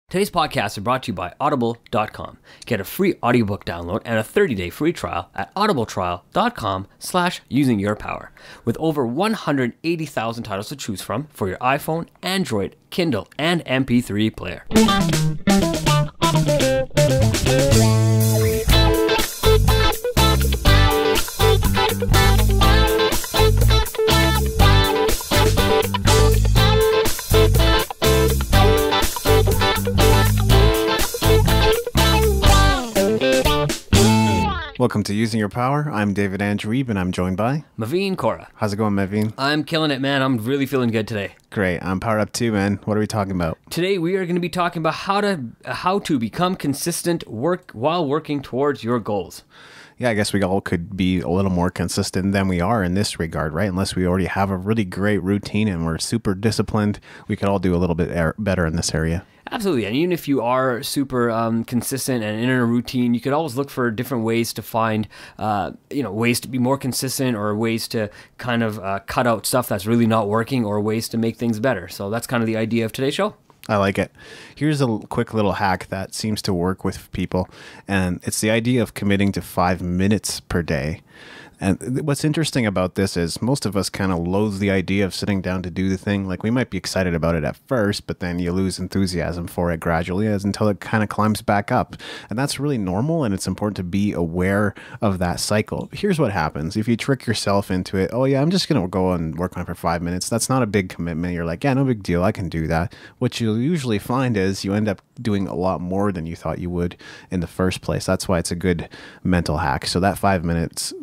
Today's podcast is brought to you by Audible.com. Get a free audiobook download and a 30-day free trial at audibletrial.com/usingyourpower. With over 180,000 titles to choose from for your iPhone, Android, Kindle, and MP3 player. Welcome to Using Your Power. I'm David Andrew Wiebe, and I'm joined by Maveen, Kaura. How's it going, Maveen? I'm killing it, man. I'm really feeling good today. Great. I'm powered up too, man. What are we talking about? Today we are going to be talking about how to become consistent while working towards your goals. Yeah, I guess we all could be a little more consistent than we are in this regard, right? Unless we already have a really great routine and we're super disciplined, we could all do a little bit better in this area. Absolutely, and even if you are super consistent and in a routine, you could always look for different ways to find, ways to be more consistent, or ways to kind of cut out stuff that's really not working, or ways to make things better. So that's kind of the idea of today's show. I like it. Here's a quick little hack that seems to work with people, and it's the idea of committing to 5 minutes per day. And what's interesting about this is most of us kind of loathe the idea of sitting down to do the thing. Like, we might be excited about it at first, but then you lose enthusiasm for it gradually until it kind of climbs back up. And that's really normal, and it's important to be aware of that cycle. Here's what happens. If you trick yourself into it, oh yeah, I'm just going to go and work on it for 5 minutes. That's not a big commitment. You're like, yeah, no big deal. I can do that. What you'll usually find is you end up doing a lot more than you thought you would in the first place. That's why it's a good mental hack. So that 5 minutes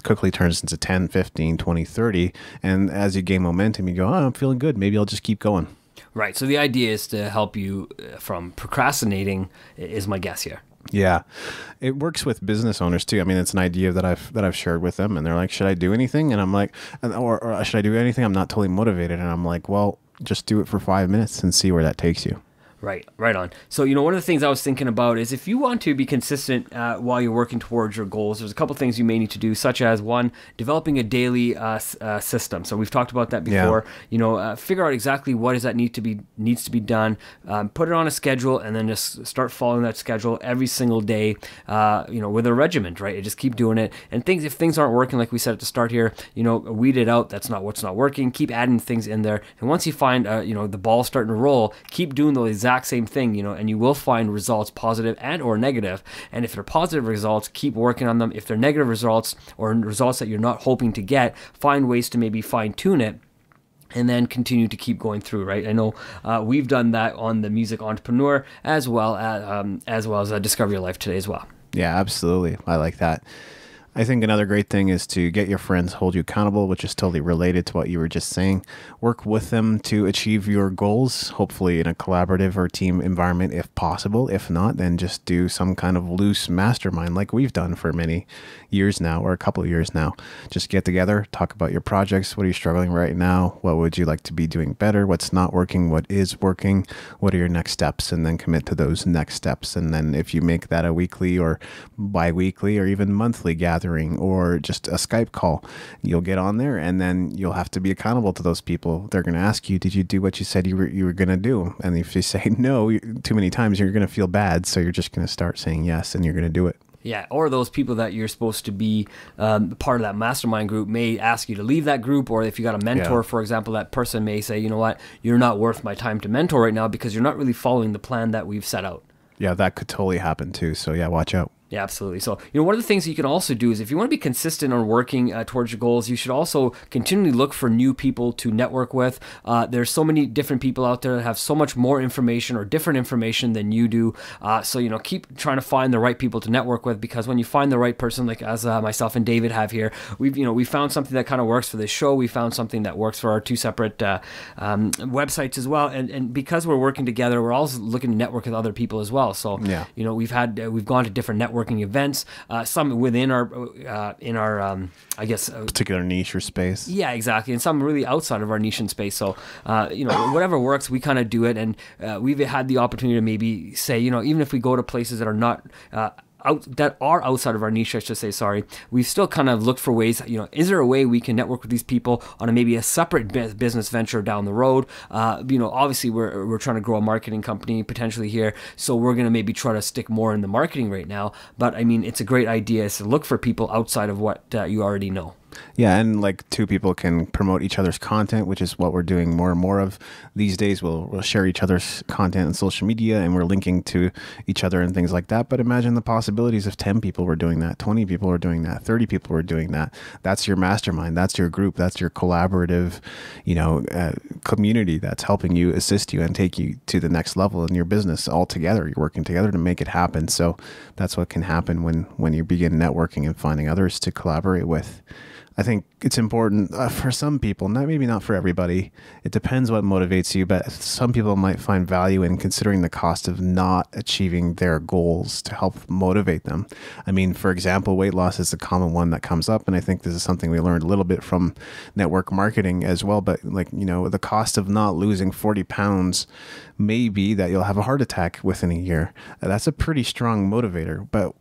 quickly turns into 10, 15, 20, 30. And as you gain momentum, you go, oh, I'm feeling good. Maybe I'll just keep going. Right. So the idea is to help you from procrastinating, is my guess here. Yeah, it works with business owners too. I mean, it's an idea that I've shared with them, and they're like, "Should I do anything?" And I'm like, or should I do anything? I'm not totally motivated, and I'm like, well, just do it for 5 minutes and see where that takes you. Right on. So, one of the things I was thinking about is if you want to be consistent while you're working towards your goals, there's a couple things you may need to do, such as one, developing a daily system. So we've talked about that before. Yeah. Figure out exactly what is that needs to be done. Put it on a schedule, and then just start following that schedule every single day. With a regiment, right? And just keep doing it. And if things aren't working, like we said at the start here, weed it out. That's not what's not working. Keep adding things in there. And once you find, the ball starting to roll, keep doing the exact same thing, and you will find results, positive and or negative. And if they're positive results, keep working on them. If they're negative results, or results that you're not hoping to get, find ways to maybe fine tune it, and then continue to keep going through, right? I know we've done that on the Music Entrepreneur as well as Discover Your Life Today as well. Yeah, absolutely. I like that. I think another great thing is to get your friends hold you accountable, which is totally related to what you were just saying. Work with them to achieve your goals, hopefully in a collaborative or team environment if possible. If not, then just do some kind of loose mastermind like we've done for many years now, or a couple of years now. Just get together, talk about your projects. What are you struggling right now? What would you like to be doing better? What's not working? What is working? What are your next steps? And then commit to those next steps. And then if you make that a weekly or bi-weekly or even monthly gathering, or just a Skype call, you'll get on there, and then you'll have to be accountable to those people. They're going to ask you, did you do what you said you were going to do? And if you say no too many times, you're going to feel bad. So you're just going to start saying yes, and you're going to do it. Yeah, or those people that you're supposed to be part of that mastermind group may ask you to leave that group, or if you got a mentor, for example, that person may say, you know what, you're not worth my time to mentor right now because you're not really following the plan that we've set out. Yeah, that could totally happen too. So yeah, watch out. Yeah, absolutely. So, one of the things that you can also do is if you want to be consistent on working towards your goals, you should also continually look for new people to network with. There's so many different people out there that have so much more information or different information than you do. So, keep trying to find the right people to network with, because when you find the right person, like as myself and David have here, we found something that kind of works for this show. We found something that works for our two separate websites as well. And because we're working together, we're also looking to network with other people as well. So, yeah. We've gone to different networking events, some within our particular niche or space. Yeah, exactly, and some really outside of our niche and space. So, whatever works, we kind of do it, and we've had the opportunity to maybe say, even if we go to places that are not that are outside of our niche, I should say, sorry, we've still kind of looked for ways, is there a way we can network with these people on maybe a separate business venture down the road? Obviously we're trying to grow a marketing company potentially here, so we're going to maybe try to stick more in the marketing right now. But I mean, it's a great idea is to look for people outside of what you already know. Yeah, and like two people can promote each other's content, which is what we're doing more and more of these days. We'll share each other's content on social media, and we're linking to each other and things like that. But imagine the possibilities if 10 people were doing that, 20 people were doing that, 30 people were doing that. That's your mastermind. That's your group. That's your collaborative, community that's helping you, assist you, and take you to the next level in your business all together. You're working together to make it happen. So that's what can happen when you begin networking and finding others to collaborate with. I think it's important for some people, maybe not for everybody. It depends what motivates you, but some people might find value in considering the cost of not achieving their goals to help motivate them. I mean, for example, weight loss is a common one that comes up, and I think this is something we learned a little bit from network marketing as well. But the cost of not losing 40 pounds may be that you'll have a heart attack within a year. That's a pretty strong motivator, but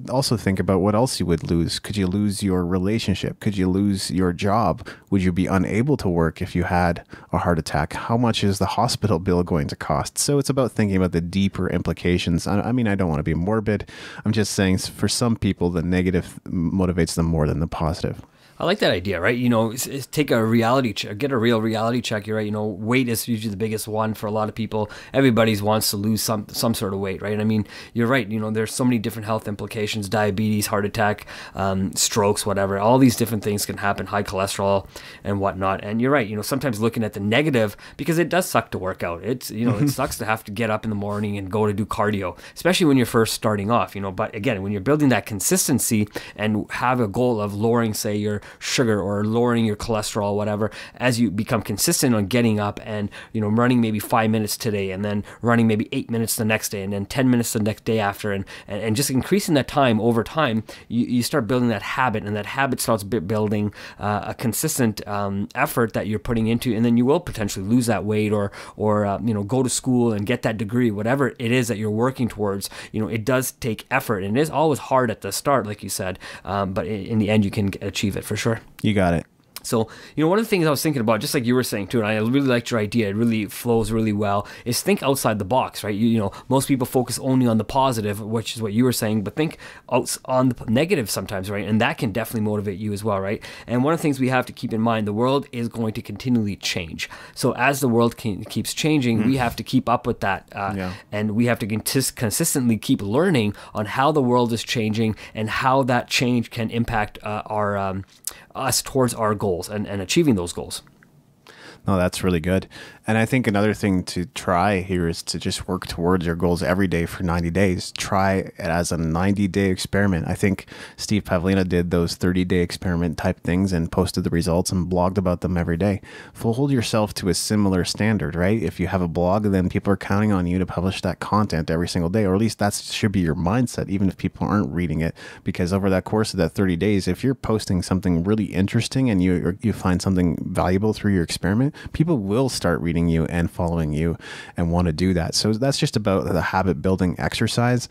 also think about what else you would lose. Could you lose your relationship? Could you lose your job? Would you be unable to work if you had a heart attack? How much is the hospital bill going to cost? So it's about thinking about the deeper implications. I mean, I don't want to be morbid. I'm just saying for some people, the negative motivates them more than the positive. I like that idea, right? Take a reality check, get a real reality check. You're right. Weight is usually the biggest one for a lot of people. Everybody wants to lose some sort of weight, right? I mean, you're right. There's so many different health implications: diabetes, heart attack, strokes, whatever. All these different things can happen, high cholesterol and whatnot. And you're right. Sometimes looking at the negative, because it does suck to work out. It's it sucks to have to get up in the morning and go to do cardio, especially when you're first starting off. But again, when you're building that consistency and have a goal of lowering, say, your sugar or lowering your cholesterol, whatever, as you become consistent on getting up and running maybe 5 minutes today, and then running maybe 8 minutes the next day, and then 10 minutes the next day after, and just increasing that time over time, you start building that habit, and that habit starts building a consistent effort that you're putting into, and then you will potentially lose that weight or go to school and get that degree, whatever it is that you're working towards. It does take effort, and it is always hard at the start, like you said, but in the end you can achieve it for sure. You got it. So, one of the things I was thinking about, just like you were saying too, and I really liked your idea, it really flows really well, is think outside the box, right? Most people focus only on the positive, which is what you were saying, but think on the negative sometimes, right? And that can definitely motivate you as well, right? And one of the things we have to keep in mind, the world is going to continually change. So as the world keeps changing, we have to keep up with that. And we have to consistently keep learning on how the world is changing and how that change can impact us towards our goals and achieving those goals. No, that's really good. And I think another thing to try here is to just work towards your goals every day for 90 days. Try it as a 90-day experiment. I think Steve Pavlina did those 30-day experiment type things and posted the results and blogged about them every day. Hold yourself to a similar standard, right? If you have a blog, then people are counting on you to publish that content every single day, or at least that should be your mindset, even if people aren't reading it. Because over that course of that 30 days, if you're posting something really interesting and you find something valuable through your experiment, people will start reading you and following you and want to do that. So that's just about the habit building exercise.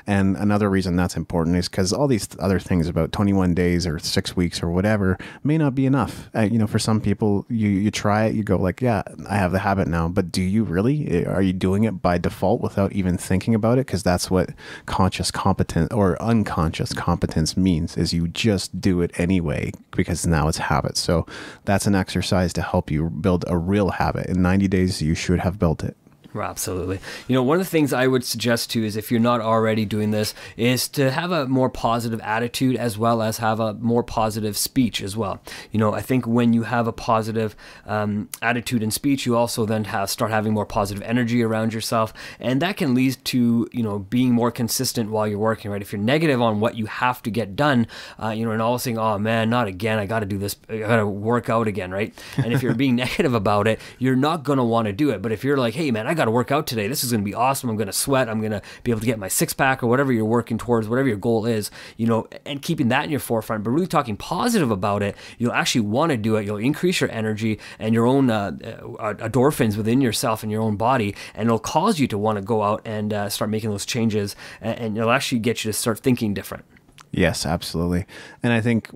And another reason that's important is because all these other things about 21 days or 6 weeks or whatever may not be enough. For some people, you try it, you go like, yeah, I have the habit now, but do you really? Are you doing it by default without even thinking about it? Because that's what conscious competence or unconscious competence means, is you just do it anyway because now it's habit. So that's an exercise to help you build a real habit. In 90 days, you should have built it. Absolutely. One of the things I would suggest too is, if you're not already doing this, is to have a more positive attitude as well as have a more positive speech as well. I think when you have a positive attitude and speech, you also then start having more positive energy around yourself, and that can lead to being more consistent while you're working, right? If you're negative on what you have to get done, and always saying, oh man, not again, I got to do this, I got to work out again, right? And if you're being negative about it, you're not going to want to do it. But if you're like, hey man, I got to work out today. This is going to be awesome. I'm going to sweat. I'm going to be able to get my six pack or whatever you're working towards, whatever your goal is, and keeping that in your forefront, but really talking positive about it. You'll actually want to do it. You'll increase your energy and your own endorphins within yourself and your own body, and it'll cause you to want to go out and start making those changes, and it'll actually get you to start thinking different. Yes, absolutely. And I think,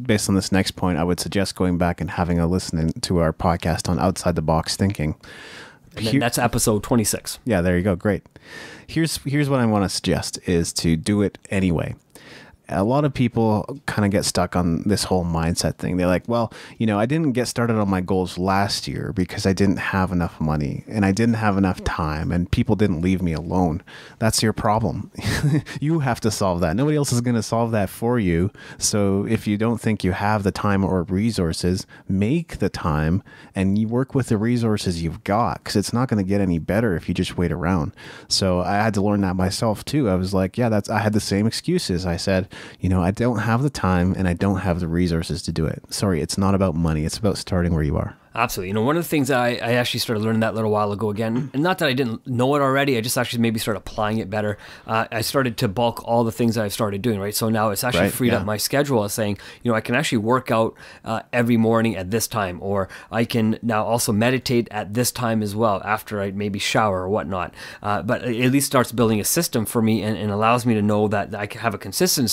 based on this next point, I would suggest going back and having a listen to our podcast on outside the box thinking. And then that's episode 26. Yeah, there you go. Great. Here's what I want to suggest is to do it anyway. A lot of people kind of get stuck on this whole mindset thing. They're like, well, I didn't get started on my goals last year because I didn't have enough money and I didn't have enough time and people didn't leave me alone. That's your problem. You have to solve that. Nobody else is going to solve that for you. So if you don't think you have the time or resources, make the time and you work with the resources you've got, because it's not going to get any better if you just wait around. So I had to learn that myself too. I was like, I had the same excuses. I said, I don't have the time and I don't have the resources to do it. Sorry, it's not about money. It's about starting where you are. Absolutely. One of the things that I actually started learning that a little while ago again, and not that I didn't know it already, I just actually maybe started applying it better. I started to bulk all the things that I've started doing, right? So now it's actually freed up my schedule as saying, I can actually work out every morning at this time, or I can now also meditate at this time as well after I maybe shower or whatnot. But it at least starts building a system for me and allows me to know that I can have a consistent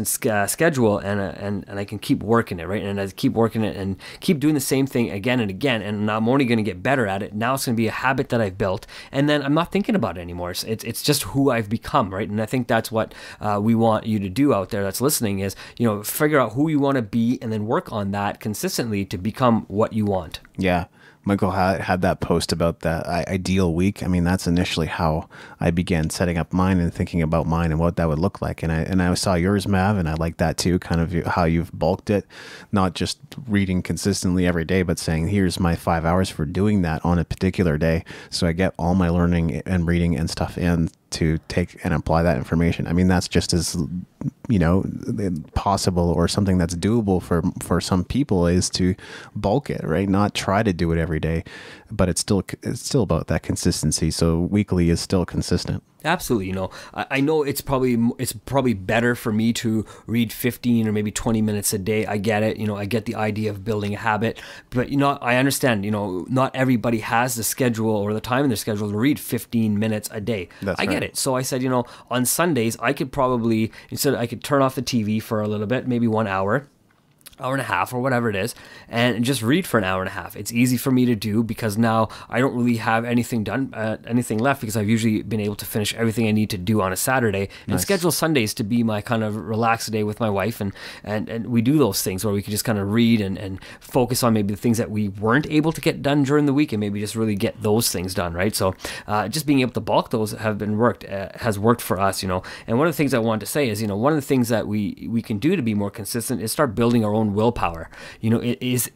schedule and I can keep working it, right? And I keep working it and keep doing the same thing again and again, and I'm only going to get better at it. Now it's going to be a habit that I've built, and then I'm not thinking about it anymore. It's just who I've become, right? And I think that's what we want you to do out there that's listening is, figure out who you want to be and then work on that consistently to become what you want. Yeah. Michael had that post about that ideal week. I mean, that's initially how I began setting up mine and thinking about mine and what that would look like. And I saw yours, Mav, and I like that too, kind of how you've bulked it, not just reading consistently every day, but saying, here's my 5 hours for doing that on a particular day. So I get all my learning and reading and stuff in to take and apply that information. I mean, that's just as, possible or something that's doable for some people is to bulk it, right? Not try to do it every day, but it's still about that consistency. So weekly is still consistent. Absolutely. I know it's probably better for me to read 15 or maybe 20 minutes a day. I get it. I get the idea of building a habit, but I understand, not everybody has the schedule or the time in their schedule to read 15 minutes a day. I get it. So I said, on Sundays, I could probably, I could turn off the TV for a little bit, maybe 1 hour and a half or whatever it is, and just read for an hour and a half. It's easy for me to do because now I don't really have anything left, because I've usually been able to finish everything I need to do on a Saturday and schedule Sundays to be my kind of relaxed day with my wife, and we do those things where we can just kind of read and focus on maybe the things that we weren't able to get done during the week and maybe just really get those things done, right? So just being able to bulk those has worked for us, And one of the things I wanted to say is, one of the things that we can do to be more consistent is start building our own willpower. It is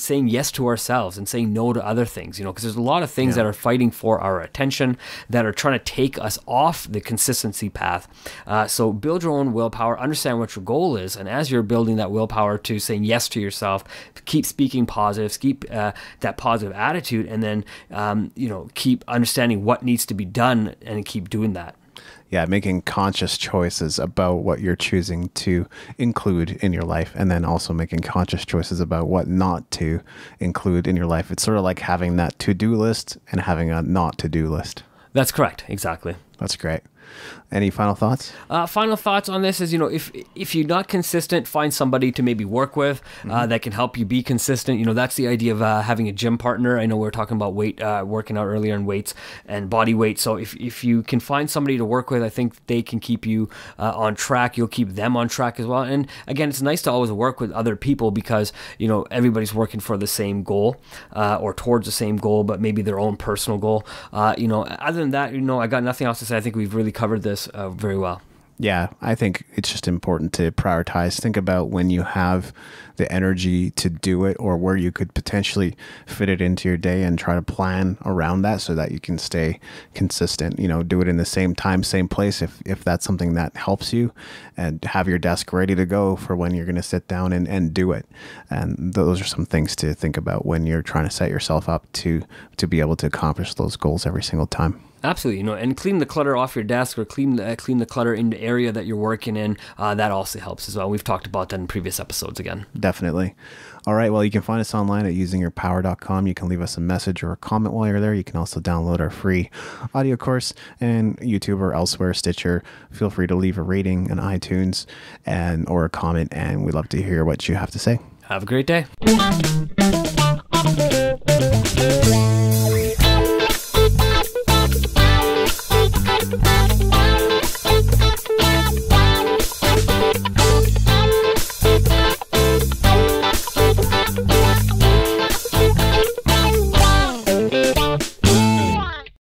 saying yes to ourselves and saying no to other things, because there's a lot of things that are fighting for our attention, that are trying to take us off the consistency path. So build your own willpower, understand what your goal is, and as you're building that willpower to saying yes to yourself, keep speaking positive, keep that positive attitude, and then keep understanding what needs to be done and keep doing that. Yeah, making conscious choices about what you're choosing to include in your life, and then also making conscious choices about what not to include in your life. It's sort of like having that to-do list and having a not to-do list. That's correct. Exactly. That's great. Any final thoughts? Final thoughts on this is, if you're not consistent, find somebody to maybe work with that can help you be consistent. That's the idea of having a gym partner. I know we were talking about working out earlier and weights and body weight. So if you can find somebody to work with, I think they can keep you on track. You'll keep them on track as well. And again, it's nice to always work with other people because, everybody's working for the same goal or towards the same goal, but maybe their own personal goal. Other than that, I got nothing else to say. I think we've really covered this very well. Yeah, I think it's just important to prioritize. Think about when you have the energy to do it or where you could potentially fit it into your day and try to plan around that so that you can stay consistent. You know, do it in the same time, same place if that's something that helps you, and have your desk ready to go for when you're going to sit down and do it. And those are some things to think about when you're trying to set yourself up to be able to accomplish those goals every single time. Absolutely, and clean the clutter off your desk or clean the clutter in the area that you're working in. That also helps as well. We've talked about that in previous episodes again. Definitely. All right, well, you can find us online at usingyourpower.com. You can leave us a message or a comment while you're there. You can also download our free audio course and YouTube or elsewhere, Stitcher. Feel free to leave a rating on iTunes or a comment, and we'd love to hear what you have to say. Have a great day.